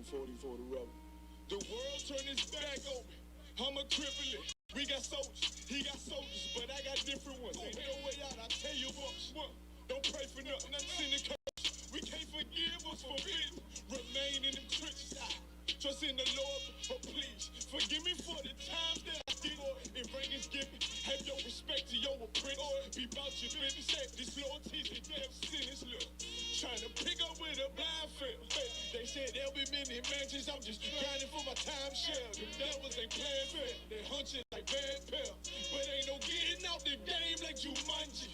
on 44 the rebel. The world turned its back on me. I'm a cripple. We got soldiers, he got soldiers, but I got different ones. Ain't no way out, I tell you what. Don't pray for nothing, send the coach. We can't forgive us for it. Remain in them trenches. Trust in the Lord, but please forgive me for the times that I did. If rain is given, have your respect to your apprentice. Be about your business. This loyalty's a death sentence. Look, trying to pick up with a blind field. They said there'll be many mansions. I'm just grinding for my time share. The devils ain't playing fair. They hunching like bad pill. But ain't no getting out the game like Jumanji.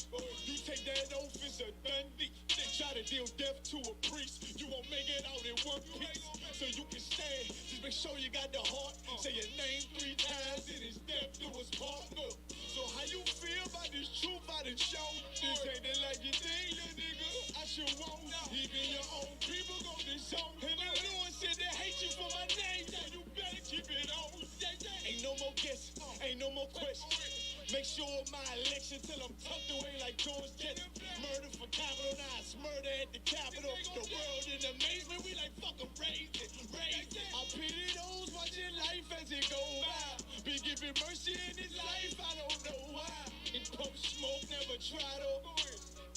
You take that oath, it's a Dundee. They try to deal death to a priest. You won't make it out in one piece. So you can stand, just make sure you got the heart. Say your name 3 times, it is death to us partner. So how you feel about this truth I done shown? This ain't it like you think, little nigga. I should want even your own people go this zone. And the Lord said they hate you for my name, so you better keep it on. Ain't no more guessing, ain't no more questions. Make sure my election till I'm tucked away like George Jetson. Murder for capital, now it's murder at the Capitol. The world in amazement, we like fuck 'em, raise it, raise it. I pity those watching life as it go by. Be giving mercy in this life, I don't know why. In pump smoke, never try to.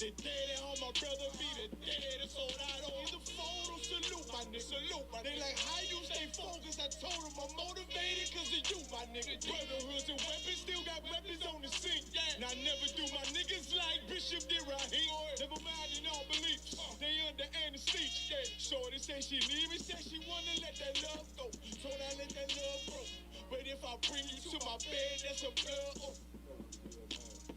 The dead at home, my brother be the dead, it's all I don't. In the photo, salute my nigga, salute my nigga. They like, how you stay focused? I told them I'm motivated cause of you, my nigga. Brotherhoods and weapons, still got weapons on the scene. Now never do my niggas like Bishop did Raheem. Never mind in all beliefs, they under anesthesia. Shorty say she need me, say she wanna let that love go. So I let that love grow. But if I bring you to my bed, that's a blood oath.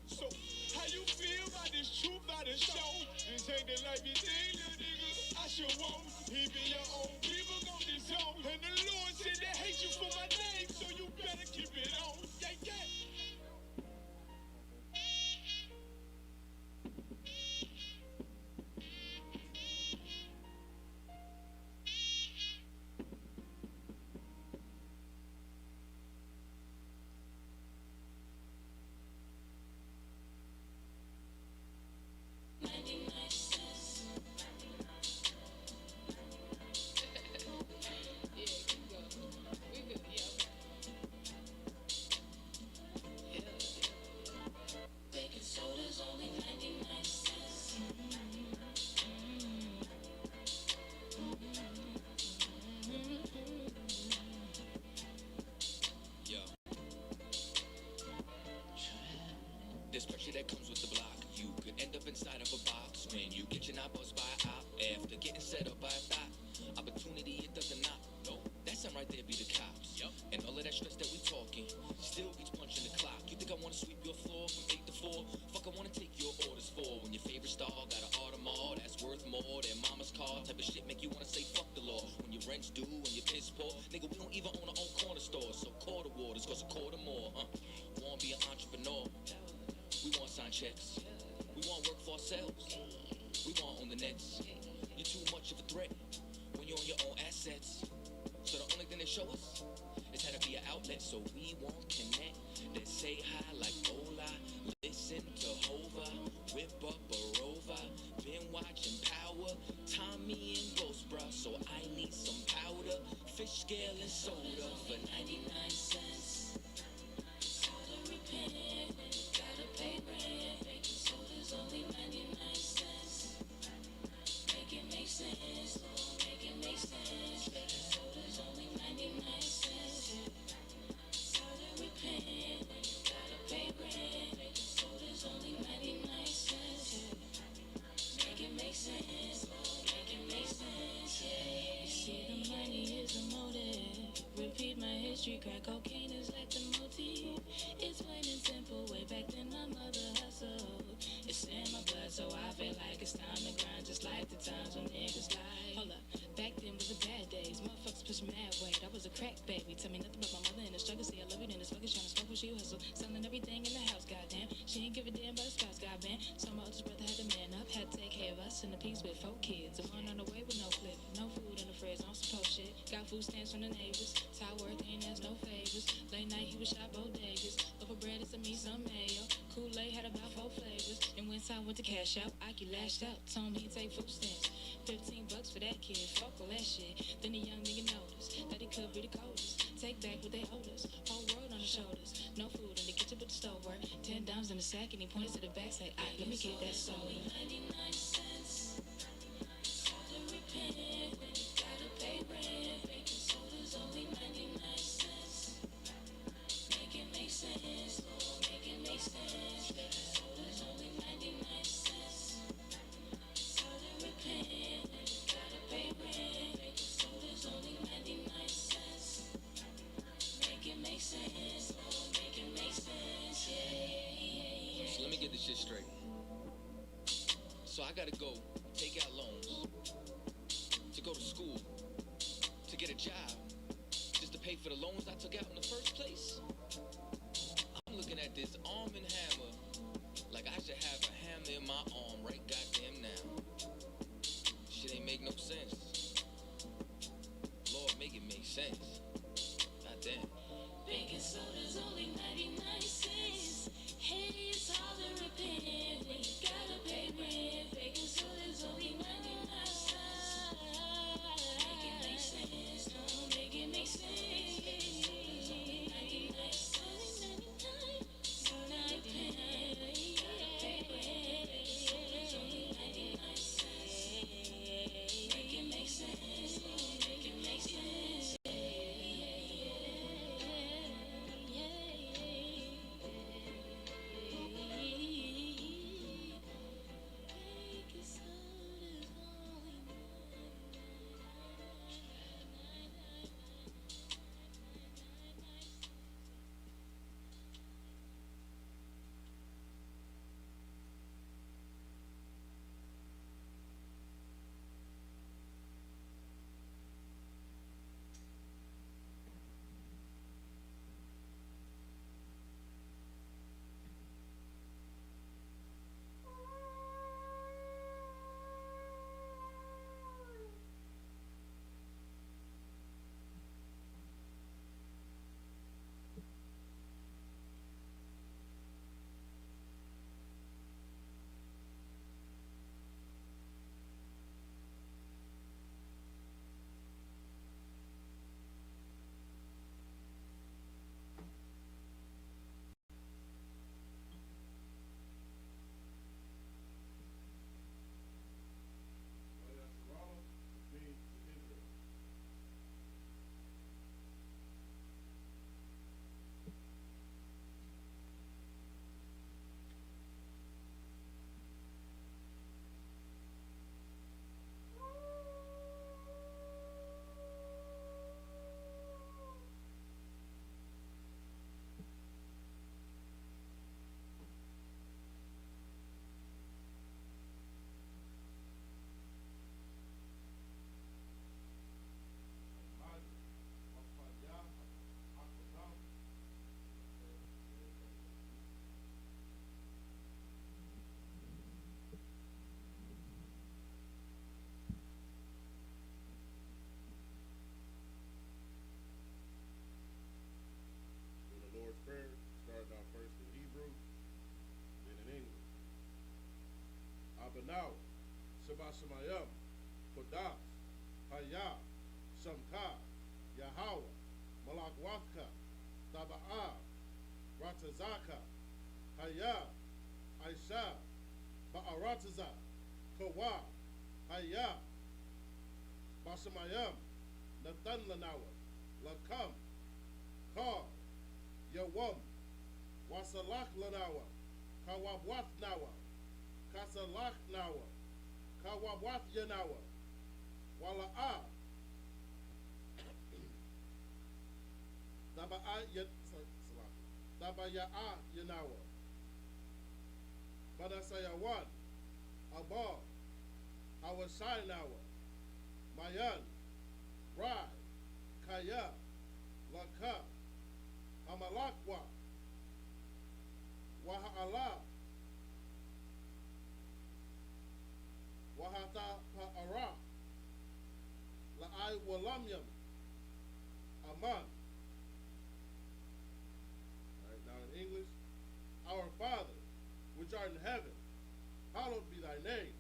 So, how you feel about this truth I done shown? This ain't the life you think, little nigga. I should want even your own people go this zone. And the Lord said they hate you for my name, so you better keep it on. Yeah, yeah. There's pressure that comes with the block. You could end up inside of a box when you get your knob buzzed by a op after getting set up by a thought. Opportunity, it doesn't knock. No, that sound right there be the cops. Yep. And all of that stress that we talking still gets punching the clock. You think I wanna sweep your floor from 8 to 4? Fuck, I wanna take your orders for when your favorite star got an Audemars that's worth more than mama's car. Type of shit make you wanna say fuck the law. When your rent's due and your piss poor, nigga, we don't even own our own corner store. So call the waters, cause a quarter more, Wanna be an entrepreneur. We want sign checks. We want work for ourselves. We want on the nets. You're too much of a threat when you're on your own assets. So the only thing they show us is how to be an outlet. So we won't connect. They say hi like hola. Listen to Hova. Whip up a Rover. Been watching Power. Tommy and Ghost Bra. So I need some powder. Fish scale and soda for 99 cents. Soda repent. Pay rent, baking soda's only 99 cents. Make it make sense, make it make sense. Baking soda's only 99 cents. Soda repent, gotta pay rent. Baking soda's only 99 cents. Make it make sense, make it make sense, yeah. You see the money is a motive. Repeat my history, crack cocaine is like the motif. It's plain and simple, way back then my mother hustled. It's in my blood, so I feel like it's time to grind. Just like the times when niggas lied. Hold up, back then was the bad days. Motherfuckers push mad weight, I was a crack baby. Tell me nothing about my mother and the struggle. See, I love it in the sluggish, trying to smoke when she hustle. Selling everything in the house, goddamn. She ain't give a damn about a spouse, goddamn. So my oldest brother had to man up, had to take care of us in the piece with 4 kids. And one on the way with no clip, no food in the fridge, on some post shit. Got food stamps from the neighbors. Tie work ain't ask no favors. Late night he was shot bodegas. Loaf of bread is to me some mayo. Kool-Aid had about 4 flavors. And when time went to cash out, Ike lashed out. Told me he'd take food stamps. $15 for that kid, fuck all that shit. Then the young nigga noticed that he could be the coldest. Take back what they owed us, whole world on the shoulders. No food in the kitchen but the stove work. $10 in the sack and he points to the back, say, "Aight, let me get that soda." 99 cents. Hard to repent when you gotta pay rent. Baking soda's only 99 cents. Make it make sense, oh, make it make sense. Baking soda's only 99 cents. Hard to repent when you gotta pay rent. Baking soda's only 99 cents. Make it make sense, oh, make it make sense, yeah. So let me get this shit straight. So I gotta go take out loans to go to school, to get a job, just to pay for the loans I took out in the first place? I'm looking at this arm and hammer like I should have a hammer in my arm right goddamn now. Shit ain't make no sense. Lord, make it make sense. Goddamn. Baking soda's only 99 cents. Hey, it's hard to repent when you gotta pay rent. Baking soda's only 99 cents. Make it make sense, no, make it make sense. Baking soda's only 99 cents. 99 cents. Repent, you gotta pay rent. Baking soda's only 99 cents. Make it make sense, no, make it make sense. Prayer, starting out first in Hebrew, then in English. Abanaw, Shabashamayam, Kodas, Hayah, Shamka, Yahweh, Malakwathka, Taba'ah, Ratazaka, Hayah, Aisha, Ba'arataza, Kawa, Hayah, Bashamayam, Nathan Lanawa, Lakam, Kar, Yawam, Wasalak Lanawa, Kawabwath Nawa, Kasalak Nawa, Kawabwath Yanawa, Wala'a, Dabaya'a Yanawa, Badasayawan, Abba, Awashai Nawa, Mayan, Rai, Kaya, Laka, Amalakwa, Waha'ala, Wahata Pa'ara, La'ai Walamyam, Aman. All right, now in English, Our Father, which art in heaven, hallowed be thy name.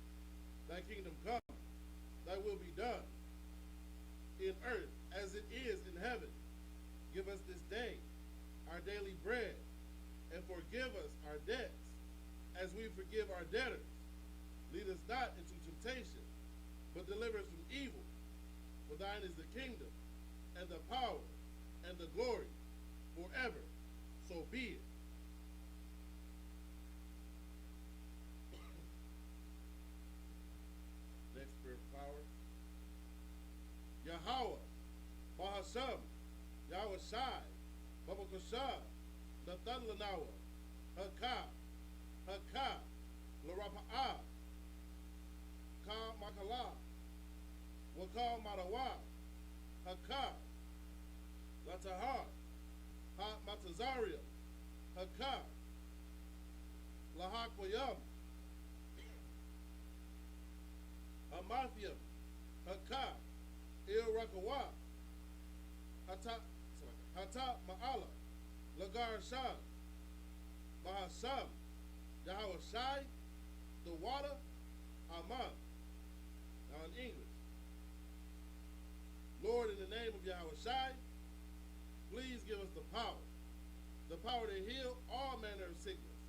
Thy kingdom come, daily bread, and forgive us our debts, as we forgive our debtors. Lead us not into temptation, but deliver us from evil. For thine is the kingdom, and the power, and the glory, forever. So be it. Next prayer flower. Yahweh, Bahasham, Yahweh Shai, Babakashah, Nathan Lanawa, Hakah, Hakah, Larapa'ah, Ka Makala, Waka Marawa, Hakah, Latahar, Ha Matazaria, Hakah, Lahakwayam, Hamathiam, Hakah, Il Rakawa, Hata Ma'ala, Lagar Shah, Bahasham, Yahweh Shai, the water, Aman. Now in English. Lord, in the name of Yahweh Shai, please give us the power to heal all manner of sickness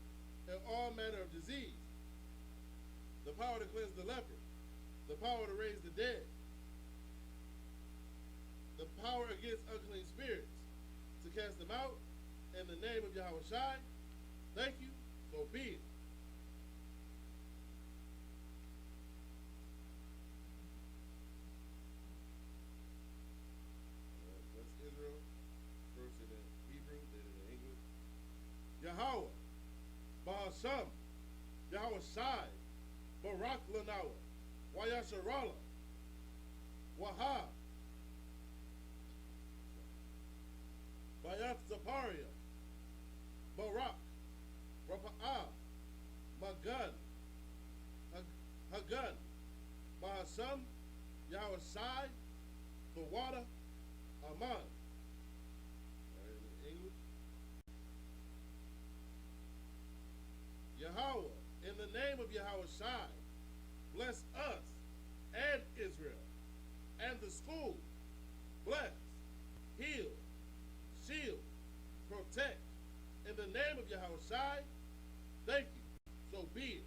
and all manner of disease, the power to cleanse the leper, the power to raise the dead, the power against unclean spirits, to cast them out, in the name of Yahweh Shai. Thank you, so be it. That's Israel, first in the Hebrew, then in the English. Yahweh, Bahasham, Yahweh Shai, Barak Lanawa, Wayasharala, Wahab, Bayat Zaparia, Barak, Rapa'ah, Magan, Hagan, Bahasham, Yahweh Shai, the water, Aman. In English. Yahweh, in the name of Yahweh Shai, bless us and Israel and the school. Bless, heal, shield, protect. In the name of Yahweh Shai, thank you. So be it.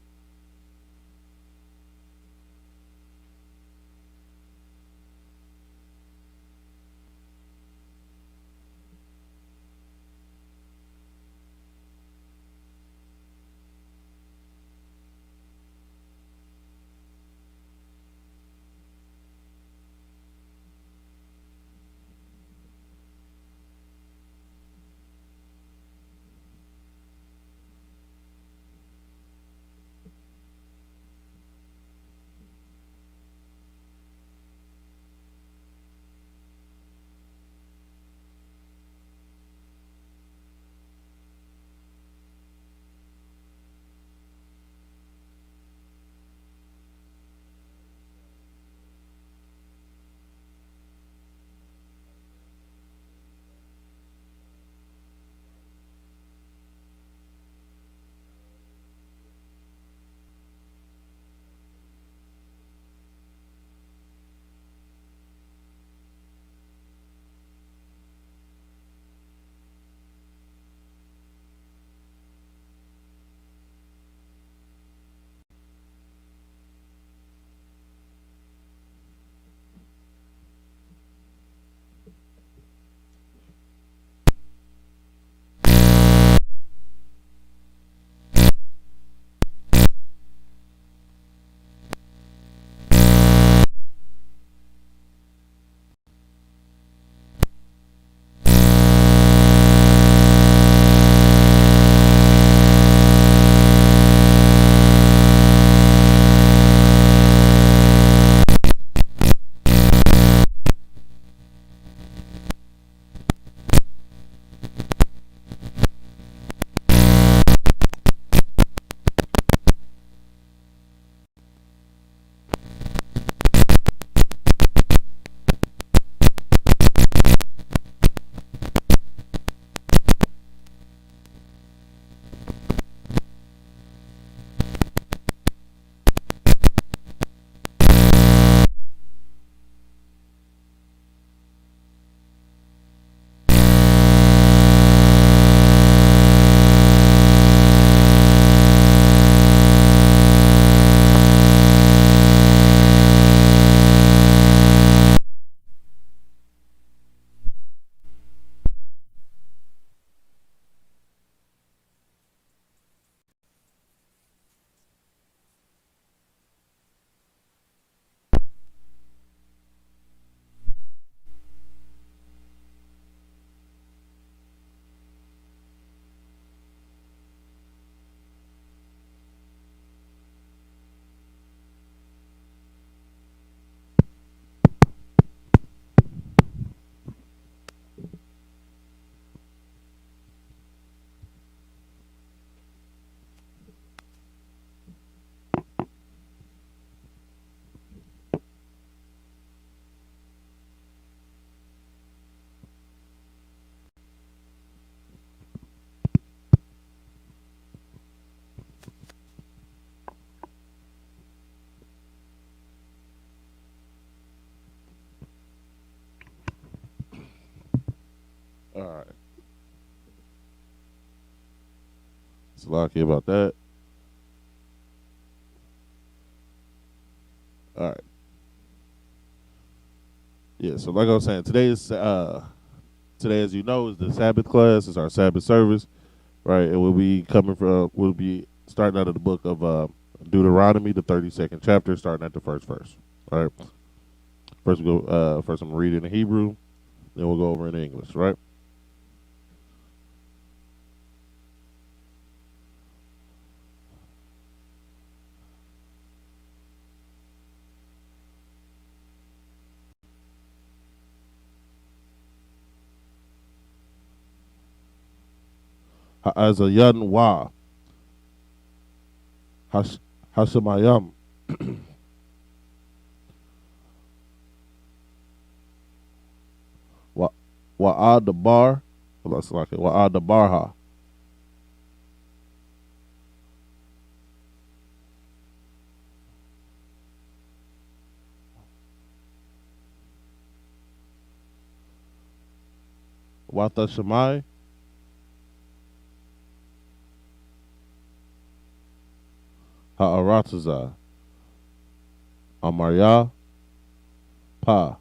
All right. It's lucky about that. All right. Yeah. So like I was saying, today, as you know, is the Sabbath class. It's our Sabbath service, right? And we'll be starting out of the book of Deuteronomy, the 32nd chapter, starting at the first verse. All right. First I'm gonna read it in Hebrew, then we'll go over in English, right? Ha'azayan wa hashemayam wa wa'adabar. Let's like it. Wa'adabarha. Wata shemai ha'arataza amarya pa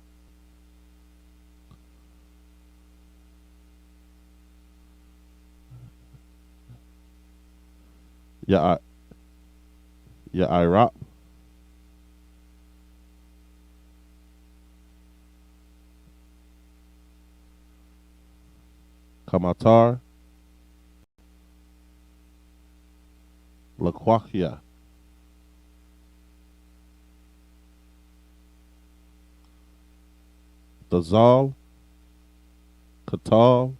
ya ya irap kamatar lakwakia dazal katal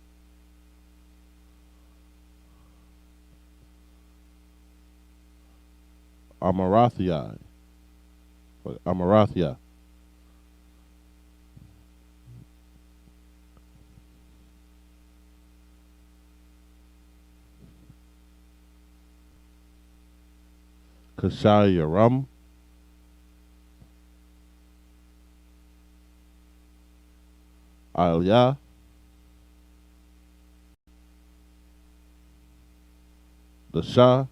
amarathia amarathia kashayaram alya dasha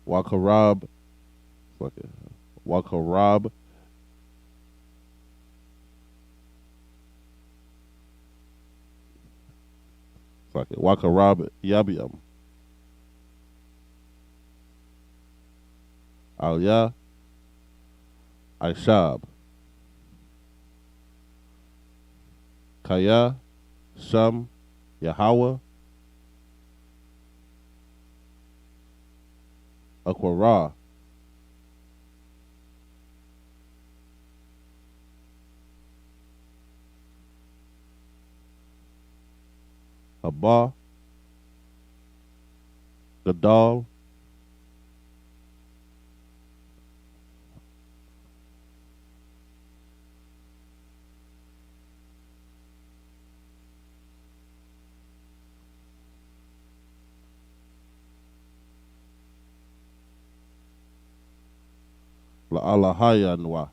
wakarab fuck it, wakarab fuck it, wakarab yabiam alya aishab kaya sham Yahweh Aquara Haba Gadal La Alahayanwa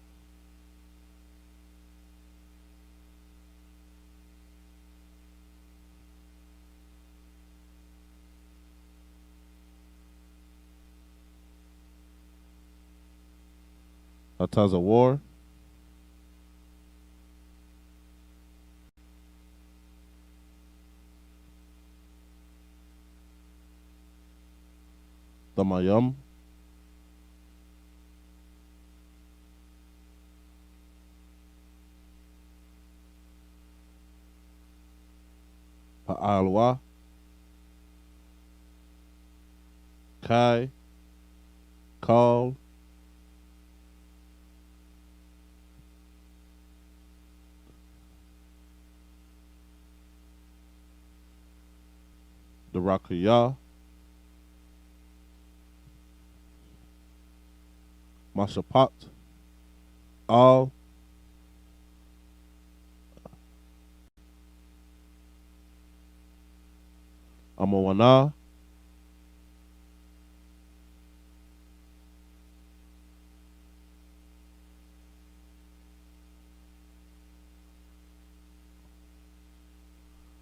Atazawar Damayam Ha'alwa Kai Kal Darakaya Mashapat Al, Amawana,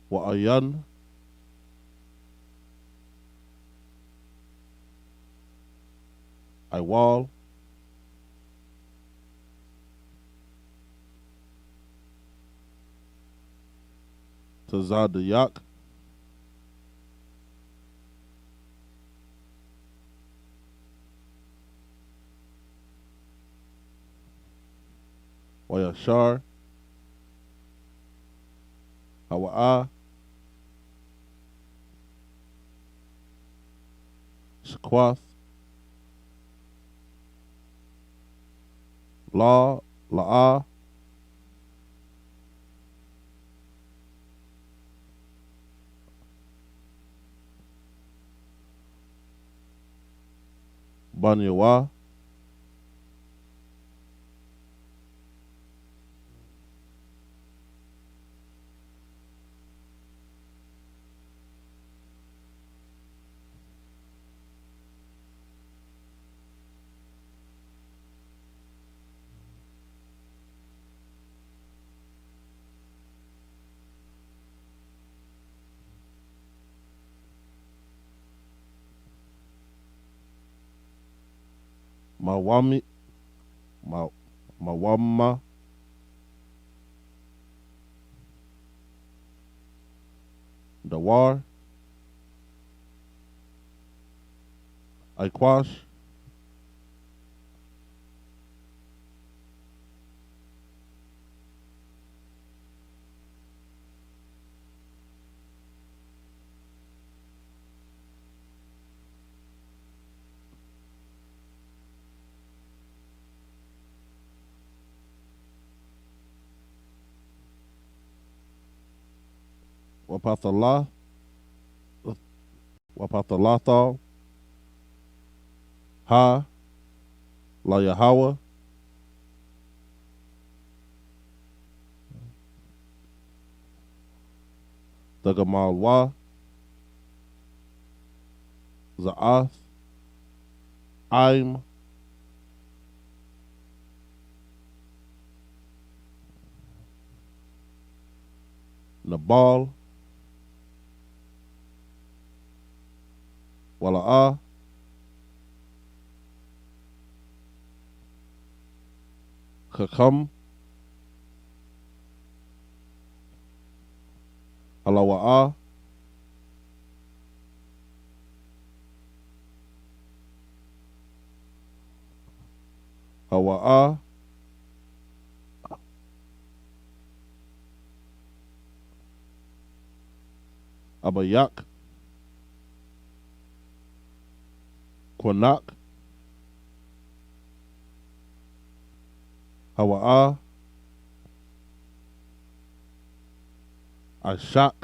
Wa'ayan, Iwal, Tazadayak, Wayashar, Hawa'a, Shakwath, La, La'a, Banyawa, Mawami, Mawama, Dawar, Aikwash, Wapathalah, Wapathalatha, Ha, La Yahweh, Dagamalwa, Za'ath, Aim, Nabal, Wala'a, Kakam, Halawa'a, Hawa'a, Abayak, Kwanak, Hawa'a, Ashak,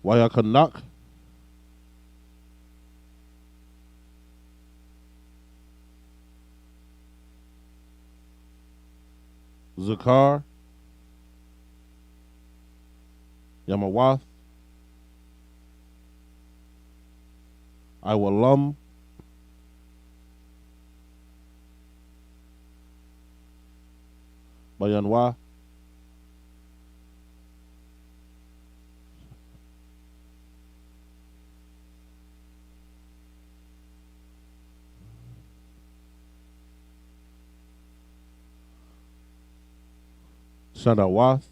Wayakanak, Zakar, Yamawath, Iwalam, Bayanwa, Shadawath,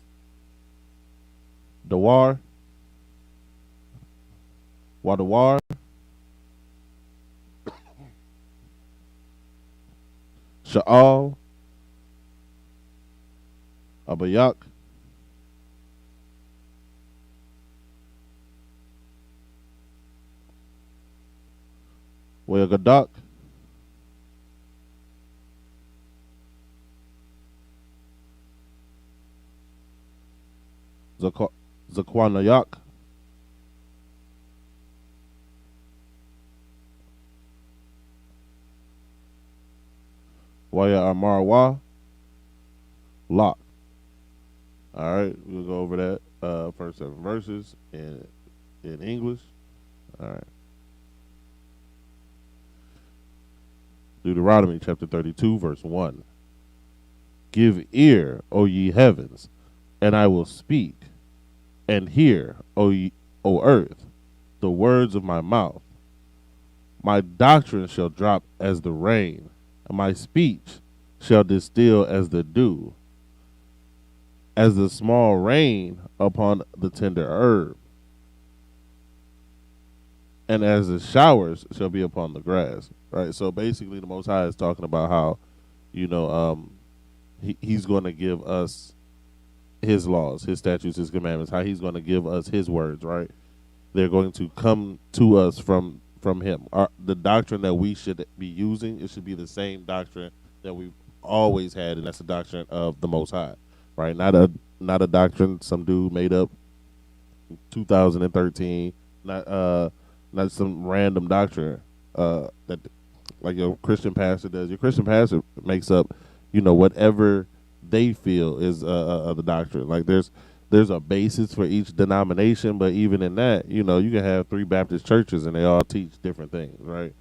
Dawar, Wadawar, Sha'al, Abayak, Wayagadak, Zaquanayak, Waya Amarwa, Lot. All right, we'll go over that first 7 verses in English. All right. Deuteronomy chapter 32, verse 1. Give ear, O ye heavens, and I will speak, and hear, O earth, the words of my mouth. My doctrine shall drop as the rain, and my speech shall distill as the dew, as the small rain upon the tender herb, and as the showers shall be upon the grass. Right. So basically, the Most High is talking about how, he's going to give us his laws, his statutes, his commandments. How he's going to give us his words. Right. They're going to come to us from him. The doctrine that we should be using, it should be the same doctrine that we've always had, and that's the doctrine of the Most High. Right. Not a doctrine some dude made up 2013. Not some random doctrine that like your Christian pastor does. Your Christian pastor makes up, whatever they feel is the doctrine. Like there's a basis for each denomination, but even in that, you can have 3 Baptist churches and they all teach different things, right?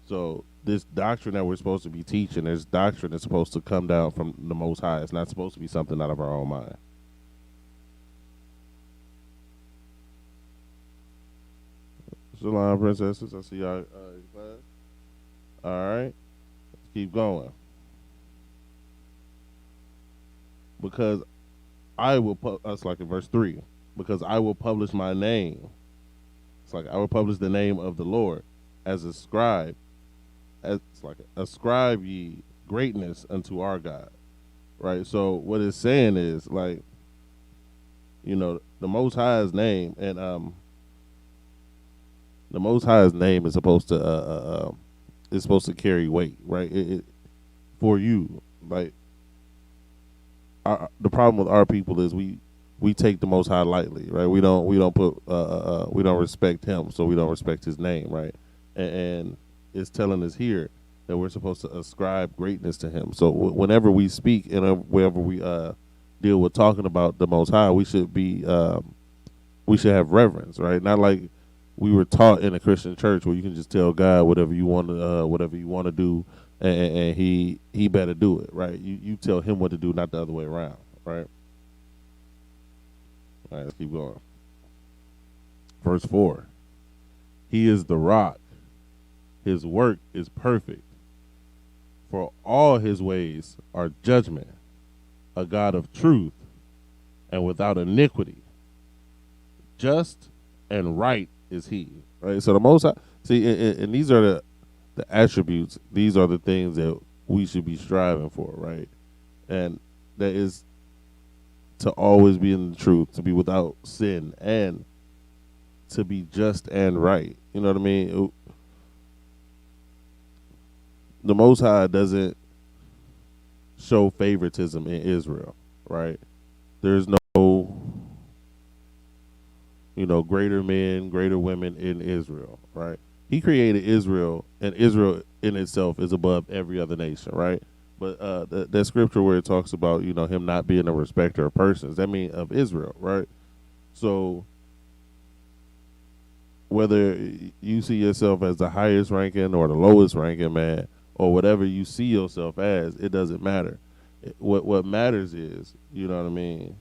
So this doctrine that we're supposed to be teaching, this doctrine is supposed to come down from the Most High. It's not supposed to be something out of our own mind. Shalom, princesses. I see y'all in class. All right. Let's keep going. Because I will that's like in verse 3. Because I will publish my name. It's like I will publish the name of the Lord as a scribe. It's like ascribe ye greatness unto our God. Right? So what it's saying is like, the Most High's name, and the Most High's name is supposed to carry weight, right? It for you. Like the problem with our people is we take the Most High lightly, right? We don't respect him, so we don't respect his name, right? And it's telling us here that we're supposed to ascribe greatness to him. So whenever we speak and wherever we deal with talking about the Most High, we should have reverence, right? Not like we were taught in a Christian church where you can just tell God whatever you want to do, and he better do it, right? You tell him what to do, not the other way around, right? All right, let's keep going. Verse 4. He is the rock. His work is perfect. For all his ways are judgment, a God of truth and without iniquity. Just and right is he. Right? So the Most High, and these are the attributes, these are the things that we should be striving for, right? And that is to always be in the truth, to be without sin, and to be just and right. You know what I mean? The Most High doesn't show favoritism in Israel, right? There's no, greater men, greater women in Israel, right? He created Israel, and Israel in itself is above every other nation, right? But that scripture where it talks about, him not being a respecter of persons, that means of Israel, right? So whether you see yourself as the highest ranking or the lowest ranking man, or whatever you see yourself as, it doesn't matter. What matters is, you know what I mean,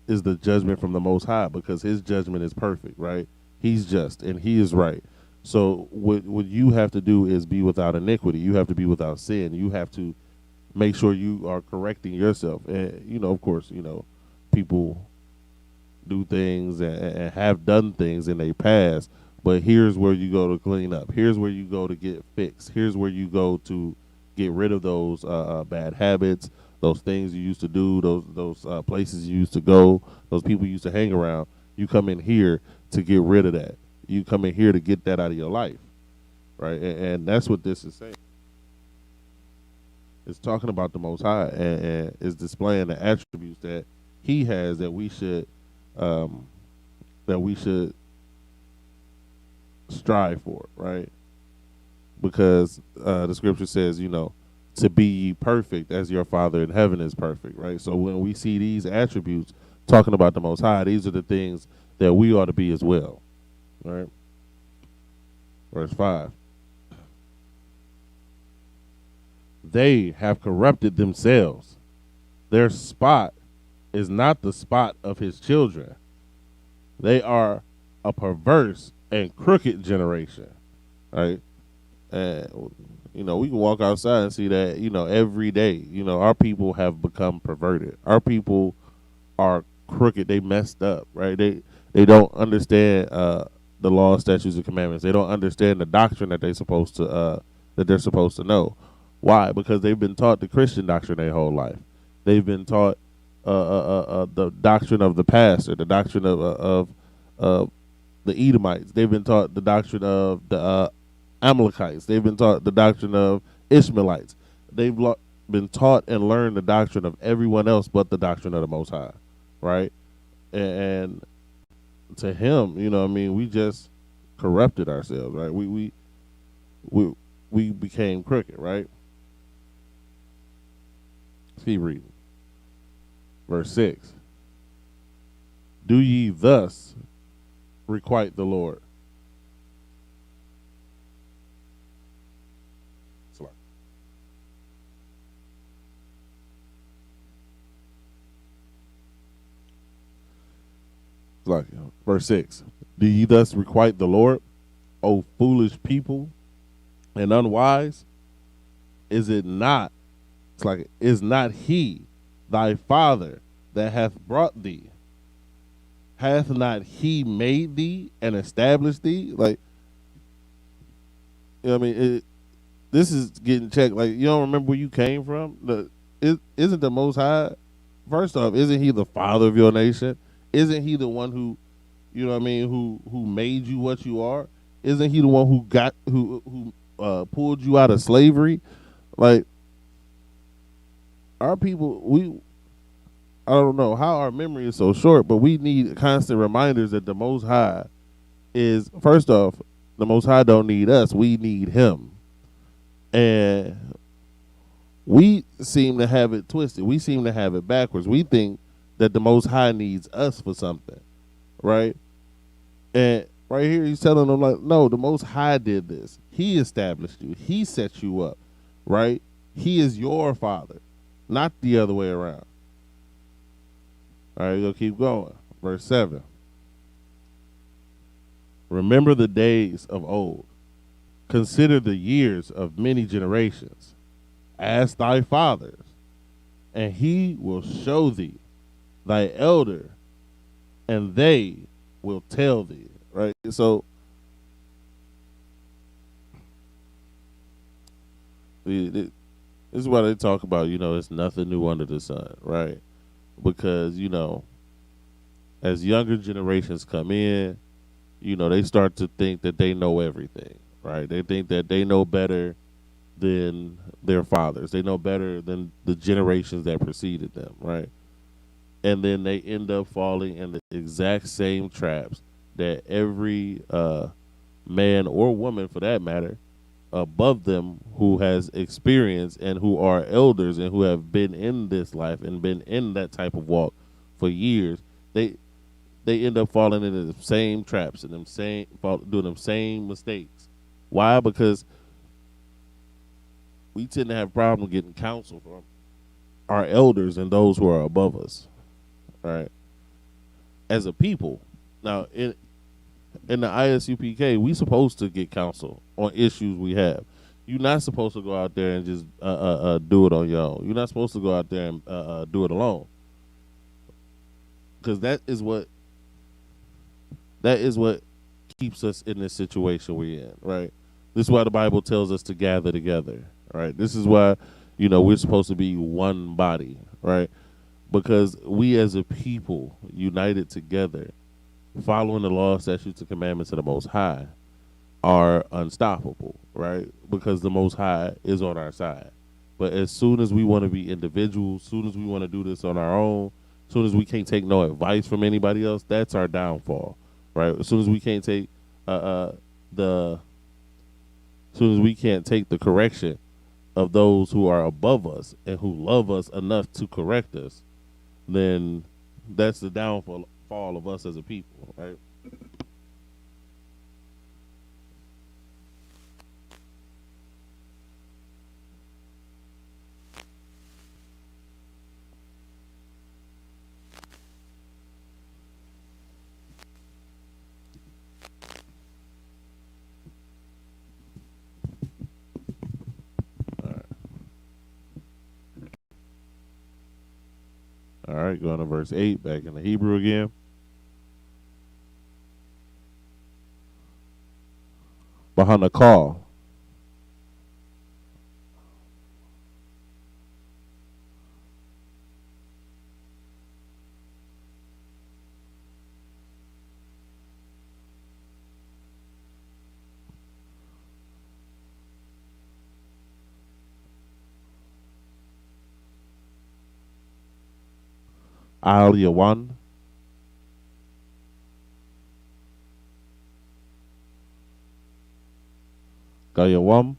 is the judgment from the Most High, because his judgment is perfect, right? He's just and he is right. So what you have to do is be without iniquity. You have to be without sin. You have to make sure you are correcting yourself. And, of course, people do things and have done things in their past, but here's where you go to clean up. Here's where you go to get fixed. Here's where you go to get rid of those bad habits, those things you used to do, those places you used to go, those people you used to hang around. You come in here to get rid of that. You come in here to get that out of your life, right? And that's what this is saying. It's talking about the Most High, and is displaying the attributes that He has um, that we should strive for, right? Because the scripture says, to be ye perfect as your Father in heaven is perfect, right? So when we see these attributes talking about the Most High, these are the things that we ought to be as well, right? Verse 5. They have corrupted themselves. Their spot is not the spot of his children. They are a perverse and crooked generation, right? And, we can walk outside and see that, every day, our people have become perverted. Our people are crooked. They messed up, right? They don't understand the law, statutes, and commandments. They don't understand the doctrine that they're supposed to know. Why? Because they've been taught the Christian doctrine their whole life. They've been taught the doctrine of the pastor, the doctrine of the Edomites. They've been taught the doctrine of the Amalekites. They've been taught the doctrine of Ishmaelites. They've been taught and learned the doctrine of everyone else but the doctrine of the Most High, right? And to him, we just corrupted ourselves, right? We became crooked, right? Let's keep reading. Verse 6. Do ye thus requite the Lord? Verse 6. Do ye thus requite the Lord, O foolish people and unwise? Is not he thy father that hath brought thee? Hath not he made thee and established thee? This is getting checked. You don't remember where you came from? Isn't the Most High, first off, isn't he the father of your nation? Isn't he the one who, who made you what you are? Isn't he the one who pulled you out of slavery? Our people, I don't know how our memory is so short, but we need constant reminders that the Most High is, first off, the Most High don't need us. We need him. And we seem to have it twisted. We seem to have it backwards. We think that the Most High needs us for something, right? And right here he's telling them, no, the Most High did this. He established you. He set you up, right? He is your father, not the other way around. All right, we'll keep going. Verse 7. Remember the days of old. Consider the years of many generations. Ask thy fathers, and he will show thee thy elder, and they will tell thee. Right? So this is why they talk about, it's nothing new under the sun, right? Because, as younger generations come in, they start to think that they know everything, right? They think that they know better than their fathers. They know better than the generations that preceded them, right? And then they end up falling in the exact same traps that every man or woman, for that matter, above them who has experience and who are elders and who have been in this life and been in that type of walk for years, they end up falling into the same traps and doing them same mistakes. Why? Because we tend to have problems getting counsel from our elders and those who are above us, right? As a people, now in the ISUPK, we supposed to get counsel on issues we have. You're not supposed to go out there and just do it on your own. You're not supposed to go out there and do it alone, because that is what keeps us in this situation we're in, right? This is why the Bible tells us to gather together, right? This is why, we're supposed to be one body, right? Because we as a people united together, following the law, statutes, and commandments of the Most High, are unstoppable, right? Because the Most High is on our side. But as soon as we want to be individuals, as soon as we want to do this on our own, as soon as we can't take no advice from anybody else, that's our downfall, right? As soon as we can't take the, as soon as we can't take the correction of those who are above us and who love us enough to correct us, then that's the downfall of us as a people, right? All right, going to verse 8, back in the Hebrew again. Bahanakal. Al Yawan. Gayawam.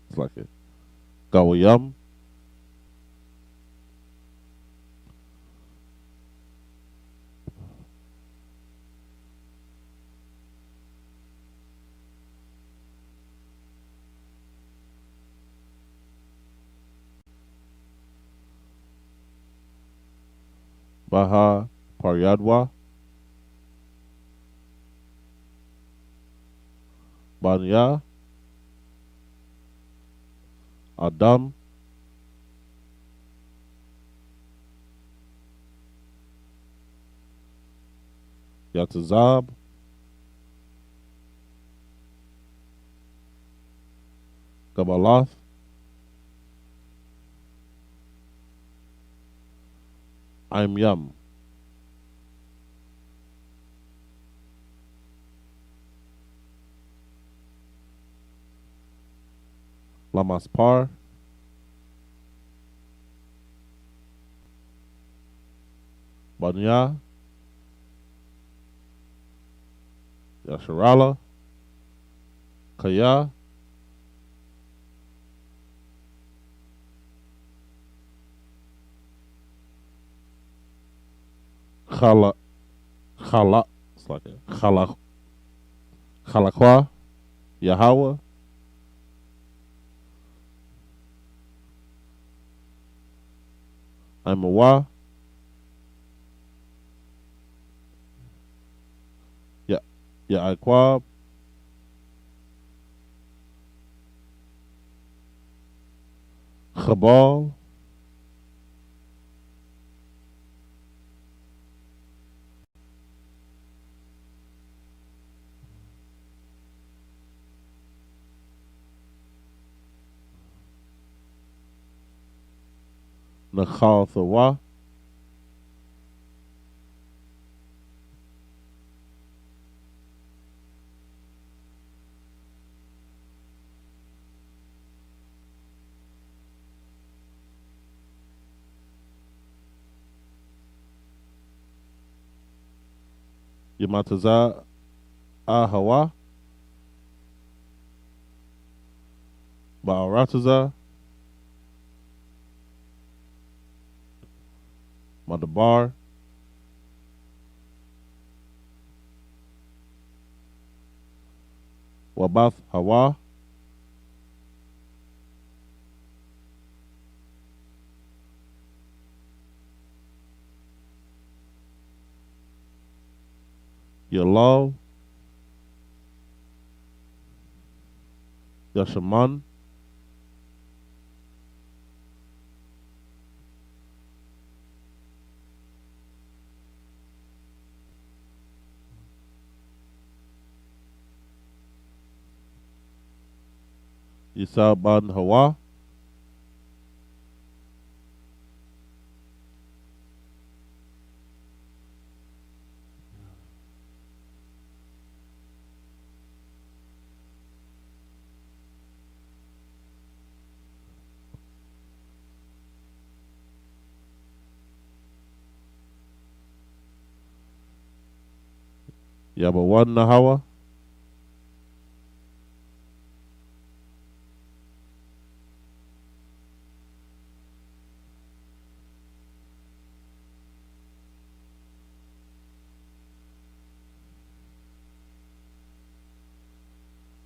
It's like it. Gawayam. Baha Paryadwa. Banya. Adam. Yatazab. Gabalath. I'm Yum. Lamaspar. Banya. Yasharala. Kaya. Khala. Khala. It's like a Khala. Khalaqua. Yahweh. I'm Awa. Ya Ya'aquab. Chabal. Nachal Thawa. Yamataza Ahawa. Ba'arataza. Madabar. Wabath Hawa. Yalal. Yashaman. Yisaban Hawa. Yabawan Nahawa.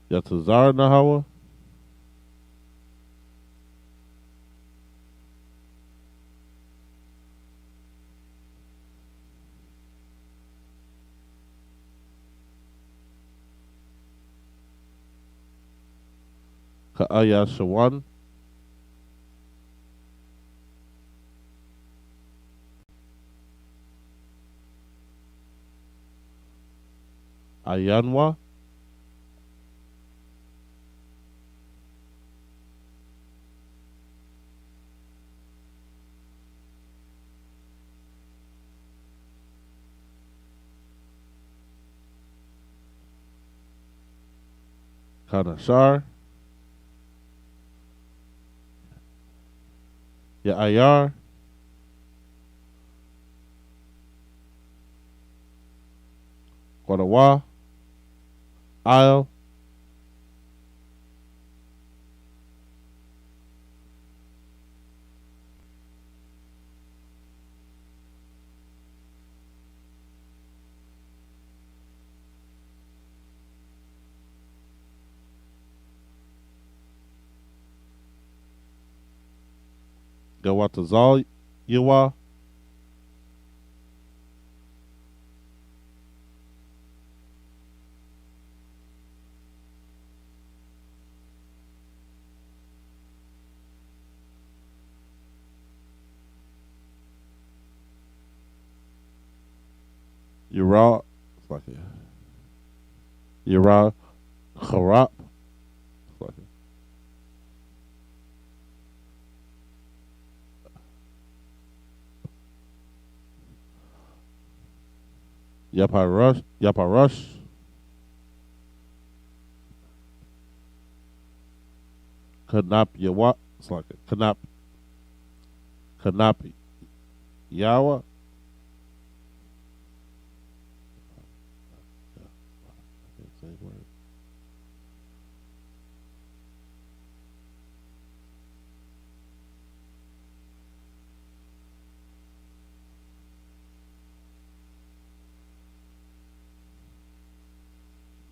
Yatazar Nahawa. Ka'aya Shawan. Ayanwa. Kanashar. Ya'ayar. Kwadawa. Isle. Gawatazal Yawa. Yura. It's like Yura Harap. It's like Yaparush. Yaparush. Kanap Yawa. It's like Kanap. Kanap Yawa. Same word.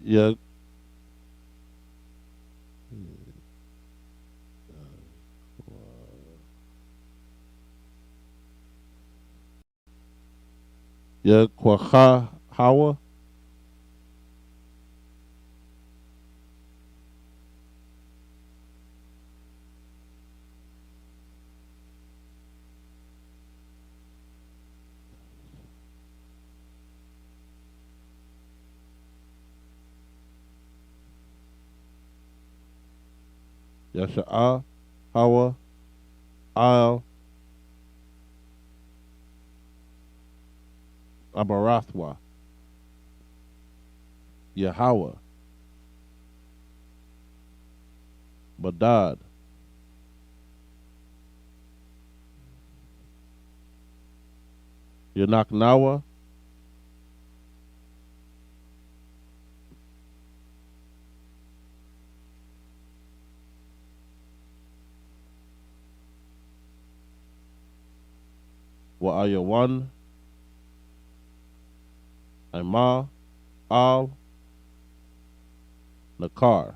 Yeah. Yeah. Kwaha Hawa. Yasha'a Hawa. Isle. Abarathwa. Yahweh. Badad. Yanaknawa. Wa'ayawan. Ima. Al. Nakar.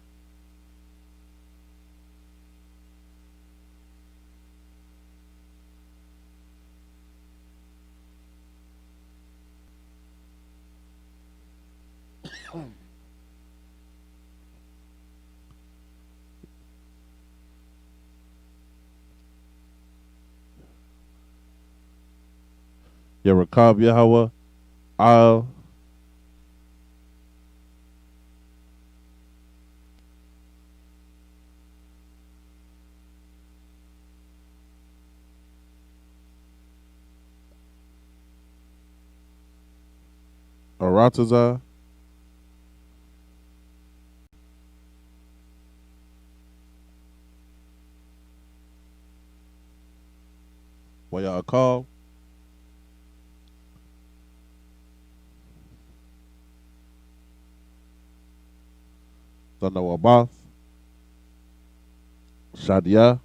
Yarakab Yahweh. Al. Arataza. Wayakal. son of Abath, Shadia,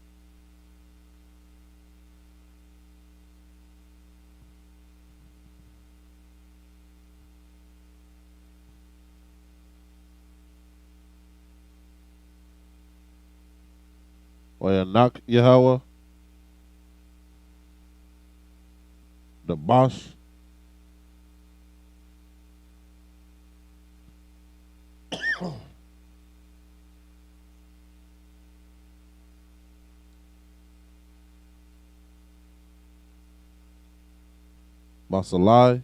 Wayanak Yahweh, the Bosch, Masalai,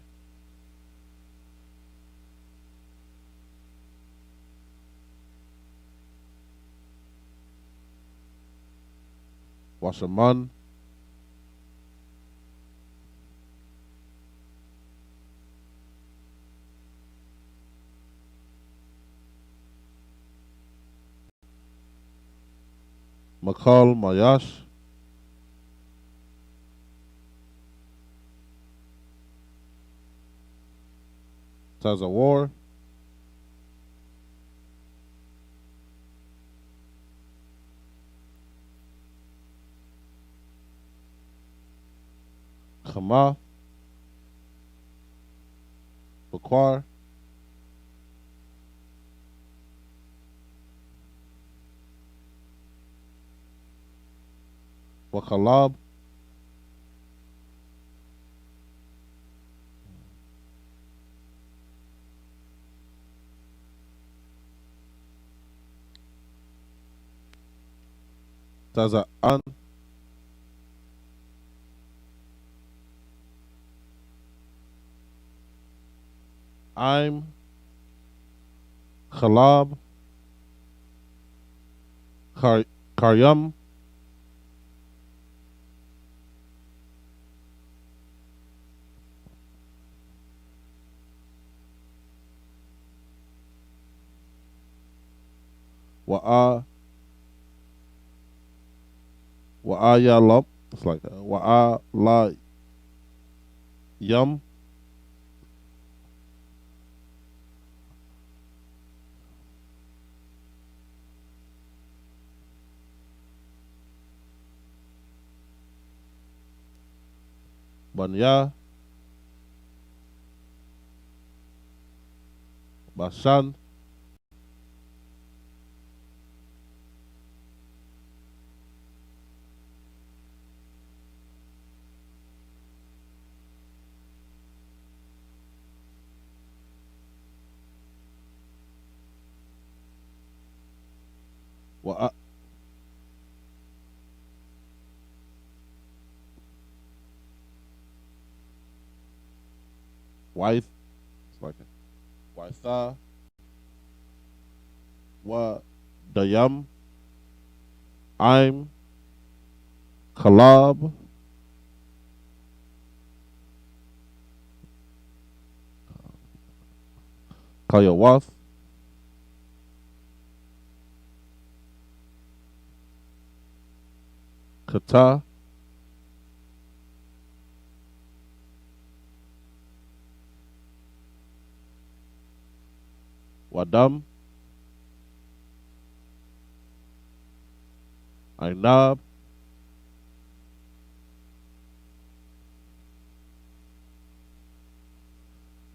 Washaman, Makal Mayash, Tazawar, Khama, Bakwar, Wakalab, Taza'an, Aim, Khalab, Karyam, Wa'ayalab. It's like Wa'ala Yum, Banya, Bashan, Wa'a, Waith. It's like Waitha, Wa Dayam, Aim, Kalab, Kayawath, Kata, Wadam, Ainab,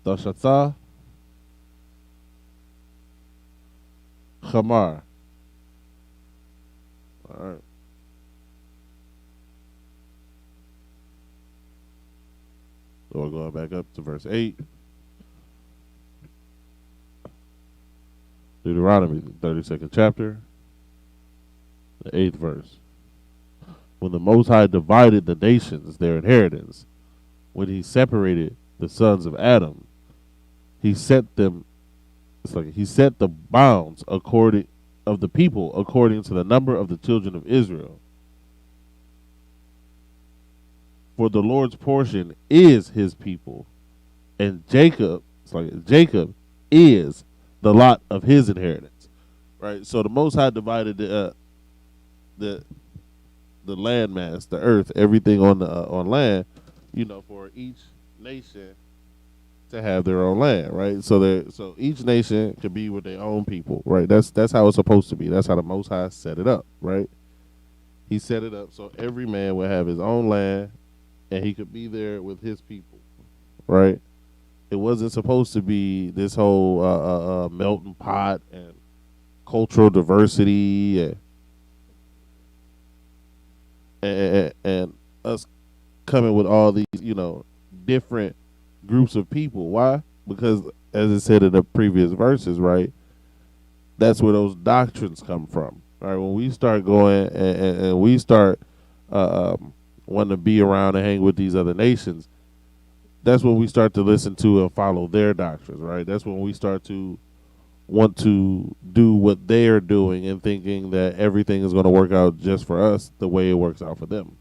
Dashatha, Khamar. All right. So we're going back up to verse 8. Deuteronomy, the 32nd chapter, the 8th verse. When the Most High divided the nations their inheritance, when he separated the sons of Adam, he set them, it's like he set the bounds according of the people according to the number of the children of Israel. For the Lord's portion is his people, and Jacob, it's like Jacob is the lot of his inheritance. Right? So the Most High divided the landmass, the earth, everything on the on land, for each nation to have their own land, right? So each nation could be with their own people, right? That's how it's supposed to be. That's how the Most High set it up, right? He set it up so every man would have his own land, and he could be there with his people, right? It wasn't supposed to be this whole melting pot and cultural diversity and us coming with all these, different groups of people. Why? Because, as it said in the previous verses, right, that's where those doctrines come from. All right, when we start going and we start wanting to be around and hang with these other nations, that's when we start to listen to and follow their doctrines, right? That's when we start to want to do what they're doing and thinking that everything is going to work out just for us the way it works out for them.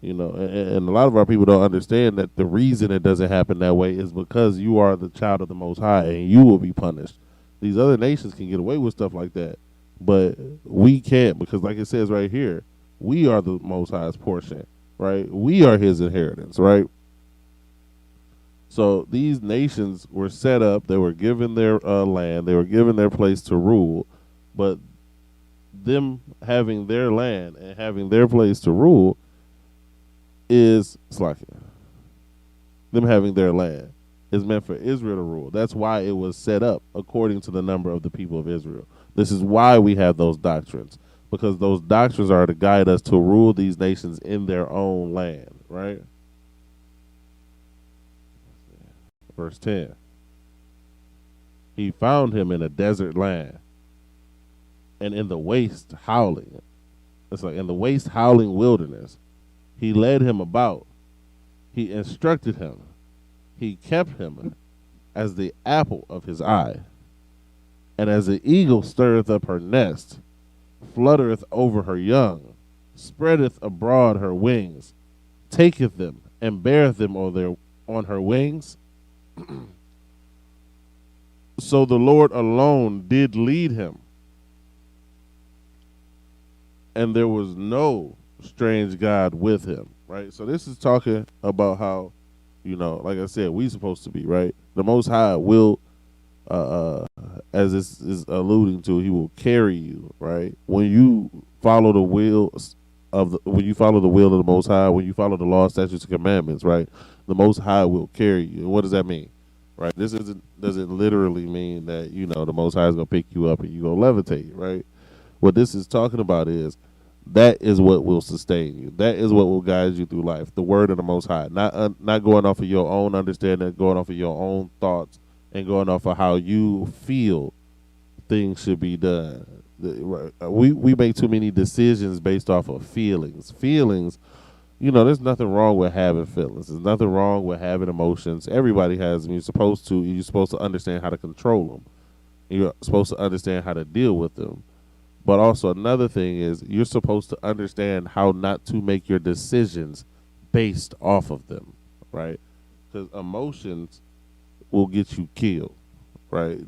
And a lot of our people don't understand that the reason it doesn't happen that way is because you are the child of the Most High and you will be punished. These other nations can get away with stuff like that, but we can't, because like it says right here, we are the Most High's portion, right? We are his inheritance, right? So these nations were set up, they were given their land, they were given their place to rule, but them having their land and having their place to rule is them having their land is meant for Israel to rule. That's why it was set up according to the number of the people of Israel. This is why we have those doctrines, because those doctrines are to guide us to rule these nations in their own land, right? Verse 10. He found him in a desert land and in the waste howling. It's like in the waste howling wilderness. He led him about. He instructed him. He kept him as the apple of his eye. And as the eagle stirreth up her nest, fluttereth over her young, spreadeth abroad her wings, taketh them and beareth them on her wings. So the Lord alone did lead him, and there was no strange God with him, right? So this is talking about how, like I said, we supposed to be, right? The Most High will, as this is alluding to, he will carry you, right? When you follow the will when you follow the will of the Most High, when you follow the law, statutes, and commandments, right? The Most High will carry you. And what does that mean? Right? This doesn't literally mean that, the Most High is going to pick you up and you're going to levitate, right? What this is talking about is that is what will sustain you. That is what will guide you through life. The word of the Most High. Not going off of your own understanding, going off of your own thoughts, and going off of how you feel things should be done. We make too many decisions based off of feelings. Feelings, there's nothing wrong with having feelings. There's nothing wrong with having emotions. Everybody has them. You're supposed to understand how to control them. You're supposed to understand how to deal with them. But also another thing is you're supposed to understand how not to make your decisions based off of them, right? Because emotions will get you killed, right?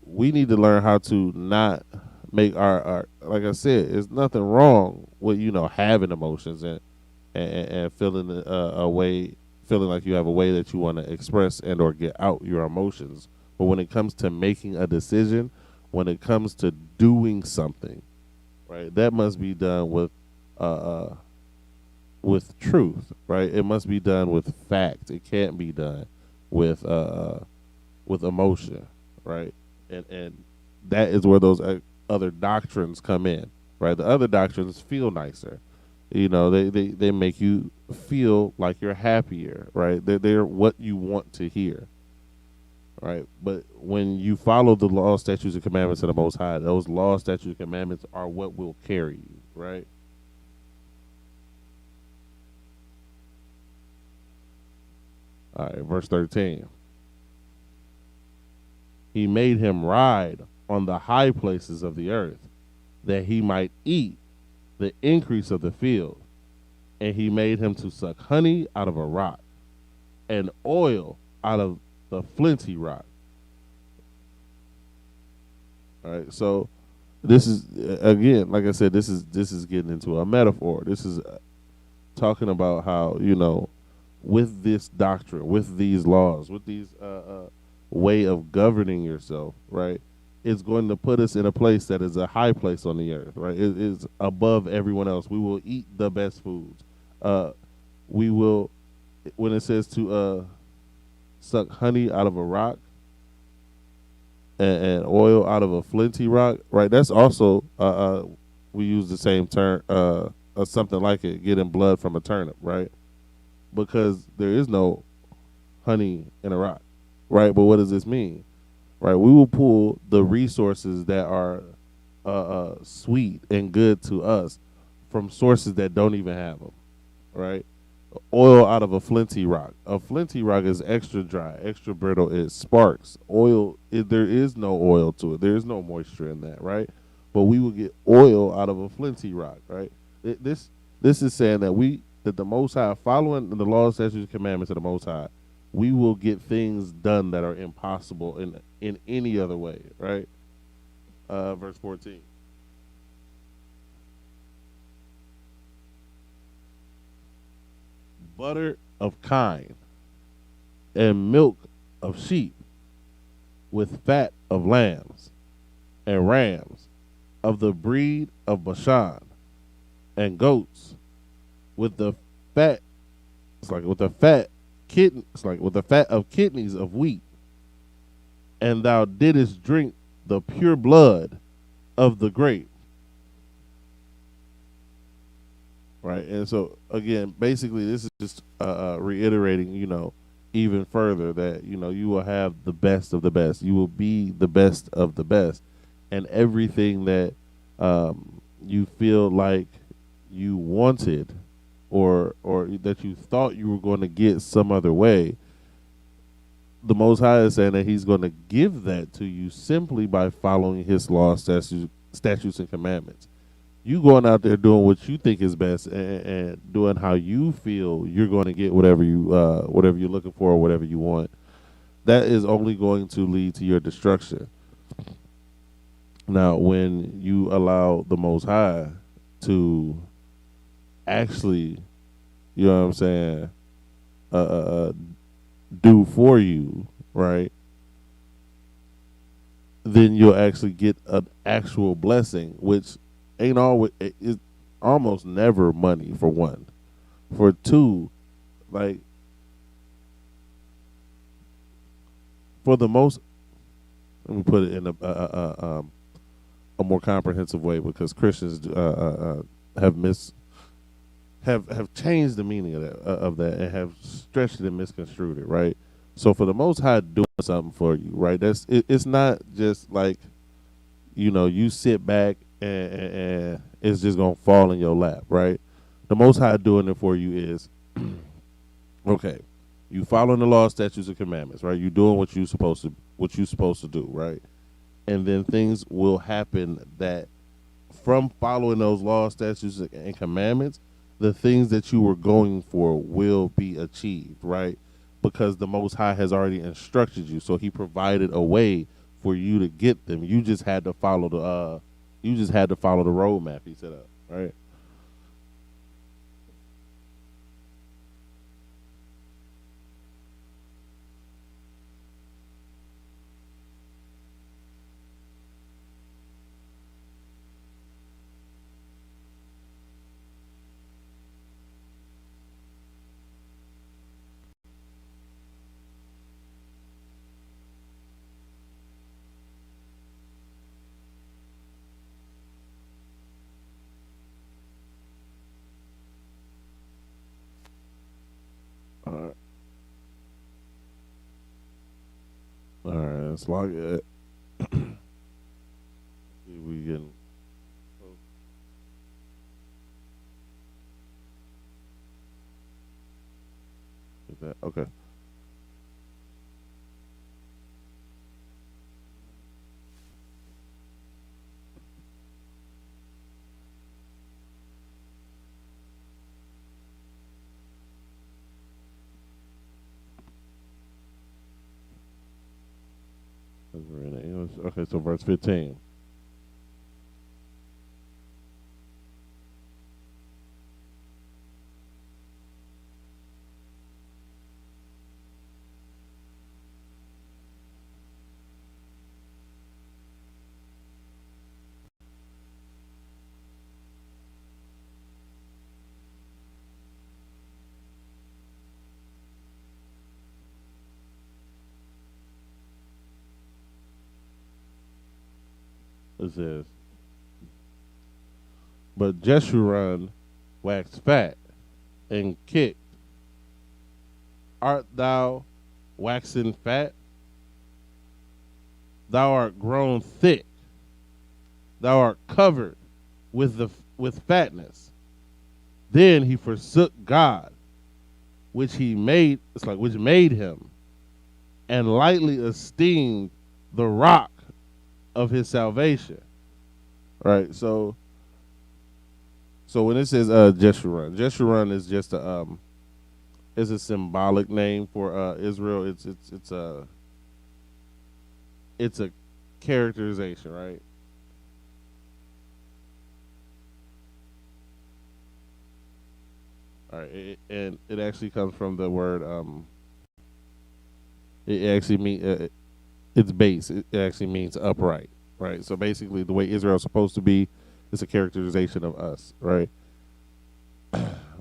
We need to learn how to not make our like I said, there's nothing wrong with, having emotions and feeling a way, feeling like you have a way that you want to express and or get out your emotions. But when it comes to making a decision, when it comes to doing something, right, that must be done with truth, right? It must be done with fact. It can't be done with emotion, right? And that is where those other doctrines come in, right? The other doctrines feel nicer. They make you feel like you're happier, right? They're what you want to hear, right? But when you follow the law, statutes, and commandments of the Most High, those law, statutes, and commandments are what will carry you, right? All right, verse 13. He made him ride on the high places of the earth, that he might eat the increase of the field. And he made him to suck honey out of a rock, and oil out of the flinty rock. All right, so this is, again, like I said, this is getting into a metaphor. This is talking about how, with this doctrine, with these laws, with these way of governing yourself, right? It's going to put us in a place that is a high place on the earth, right? It is above everyone else. We will eat the best foods. We will, when it says to suck honey out of a rock and oil out of a flinty rock, right? That's also we use the same term, something like it, getting blood from a turnip, right? Because there is no honey in a rock, right? But what does this mean, right? We will pull the resources that are sweet and good to us from sources that don't even have them, right? Oil out of a flinty rock. A flinty rock is extra dry, extra brittle. It sparks. Oil, there is no oil to it. There is no moisture in that, right? But we will get oil out of a flinty rock, right? This is saying that the Most High, following the laws, statutes, and commandments of the Most High, we will get things done that are impossible in any other way, right? Verse 14. Butter of kine and milk of sheep with fat of lambs and rams of the breed of Bashan and goats with the fat, it's like with the fat kidney, it's like with the fat of kidneys of wheat, and thou didst drink the pure blood of the grape. Right, and so again, basically, this is just reiterating, even further that you will have the best of the best. You will be the best of the best, and everything that you feel like you wanted, or that you thought you were going to get some other way, the Most High is saying that He's going to give that to you simply by following His laws, statutes, and commandments. You going out there doing what you think is best and doing how you feel you're going to get whatever you're looking for or whatever you want. That is only going to lead to your destruction. Now, when you allow the Most High to actually, you know what I'm saying, do for you, right? Then you'll actually get an actual blessing, which ain't always, is almost never money, for one. For two, like, for the most, let me put it in a more comprehensive way, because Christians have changed the meaning of that and have stretched it and misconstrued it, right? So for the Most High doing something for you, right? It's not just like, you sit back and it's just gonna fall in your lap, right? The Most High doing it for you is, okay, you following the law, statutes, and commandments, right? You doing what you supposed to do, right? And then things will happen that from following those laws, statutes, and commandments, the things that you were going for will be achieved, right? Because the Most High has already instructed you, so He provided a way for you to get them. You just had to follow the roadmap He set up, right? All right. All right, let's log it. See if we can. Get that. Okay. We're in English. Okay, so verse 15. It says, but Jeshurun waxed fat and kicked. Art thou waxen fat? Thou art grown thick. Thou art covered with fatness. Then he forsook God, which made him, and lightly esteemed the rock of his salvation. Right. So when it says Jeshurun is just a symbolic name for Israel. It's a characterization, right? All right, and it actually comes from the word. It actually means its base. It actually means upright, right? So basically, the way Israel's supposed to be is a characterization of us, right?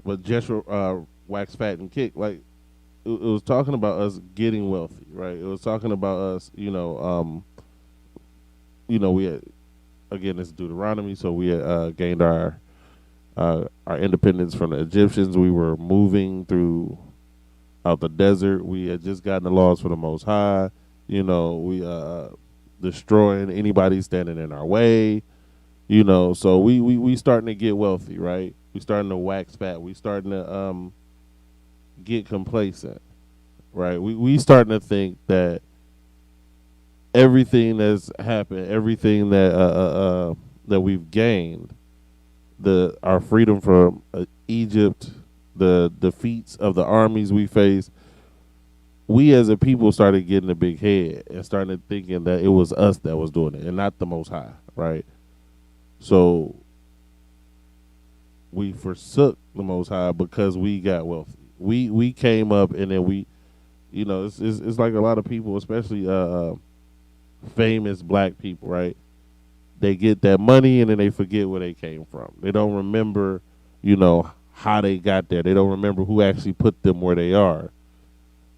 But Jeshua waxed fat and kicked, like it was talking about us getting wealthy, right? It was talking about us, we had, again, it's Deuteronomy, so we had gained our independence from the Egyptians. We were moving through out the desert. We had just gotten the laws for the Most High. We destroying anybody standing in our way. So we starting to get wealthy, right? We starting to wax fat. We starting to get complacent, right? We starting to think that everything that's happened, everything that we've gained, our freedom from Egypt, the defeats of the armies we faced, we as a people started getting a big head and started thinking that it was us that was doing it and not the Most High, right? So we forsook the Most High because we got wealthy. We came up and then we, it's like a lot of people, especially famous black people, right? They get that money and then they forget where they came from. They don't remember, how they got there. They don't remember who actually put them where they are,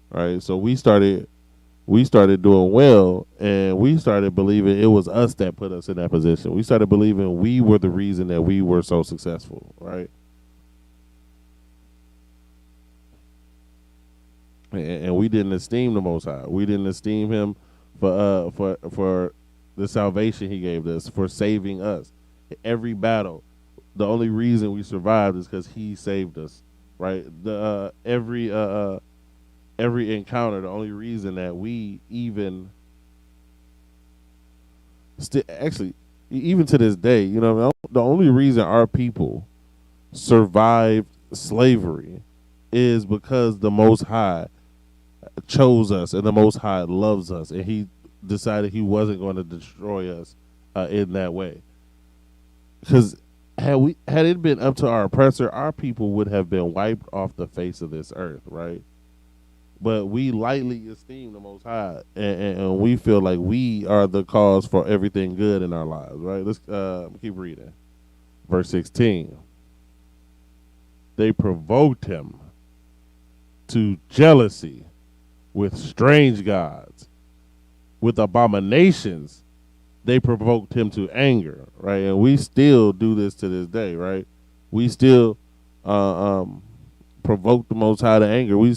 right? So we started doing well, and we started believing it was us that put us in that position. We started believing we were the reason that we were so successful, right? And we didn't esteem the Most High. We didn't esteem Him for the salvation He gave us, for saving us. Every battle, the only reason we survived is because He saved us, right? Every encounter, the only reason that we even actually, even to this day, the only reason our people survived slavery is because the Most High chose us, and the Most High loves us, and He decided He wasn't going to destroy us in that way. Because had it been up to our oppressor, our people would have been wiped off the face of this earth, right? But we lightly esteem the Most High, and we feel like we are the cause for everything good in our lives, right? Let's keep reading. Verse 16. They provoked Him to jealousy with strange gods. With abominations, they provoked Him to anger, right? And we still do this to this day, right? We still provoke the Most High to anger. We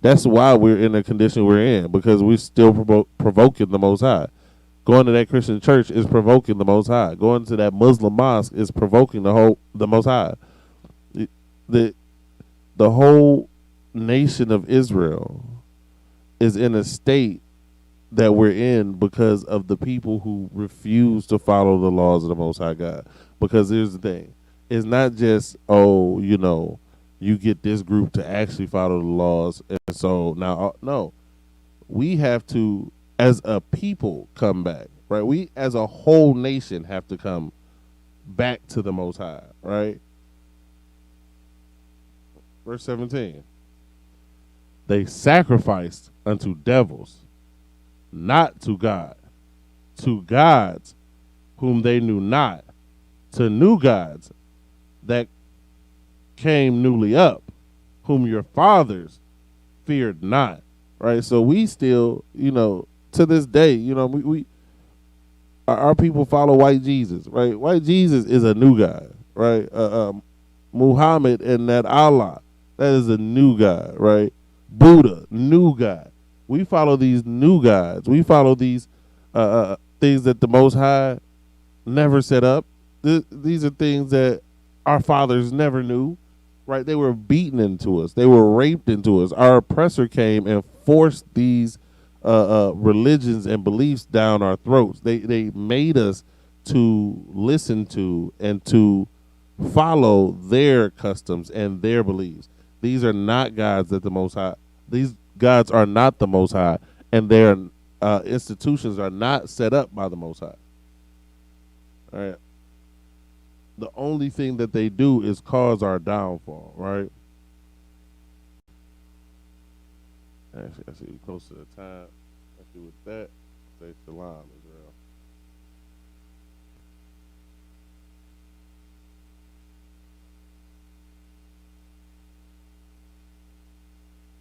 That's why we're in the condition we're in, because we're still provoking the Most High. Going to that Christian church is provoking the Most High. Going to that Muslim mosque is provoking the Most High. The whole nation of Israel is in a state that we're in because of the people who refuse to follow the laws of the Most High God. Because here's the thing. It's not just, you get this group to actually follow the laws. And so now, no, we have to, as a people, come back, right? We, as a whole nation, have to come back to the Most High, right? Verse 17. They sacrificed unto devils, not to God, to gods whom they knew not, to new gods that came newly up, whom your fathers feared not. Right? So we still, to this day, we Our people follow white Jesus, right? White Jesus is a new guy, right? Muhammad and that Allah, that is a new guy, right? Buddha, new guy. We follow these new gods. We follow these things that the Most High never set up. These are things that our fathers never knew, right? They were beaten into us. They were raped into us. Our oppressor came and forced these religions and beliefs down our throats. They made us to listen to and to follow their customs and their beliefs. These are not gods that the Most High. These gods are not the Most High, and their institutions are not set up by the Most High. All right. The only thing that they do is cause our downfall, right? Actually, I see we close to the time. Actually, with that, say shalom, Israel.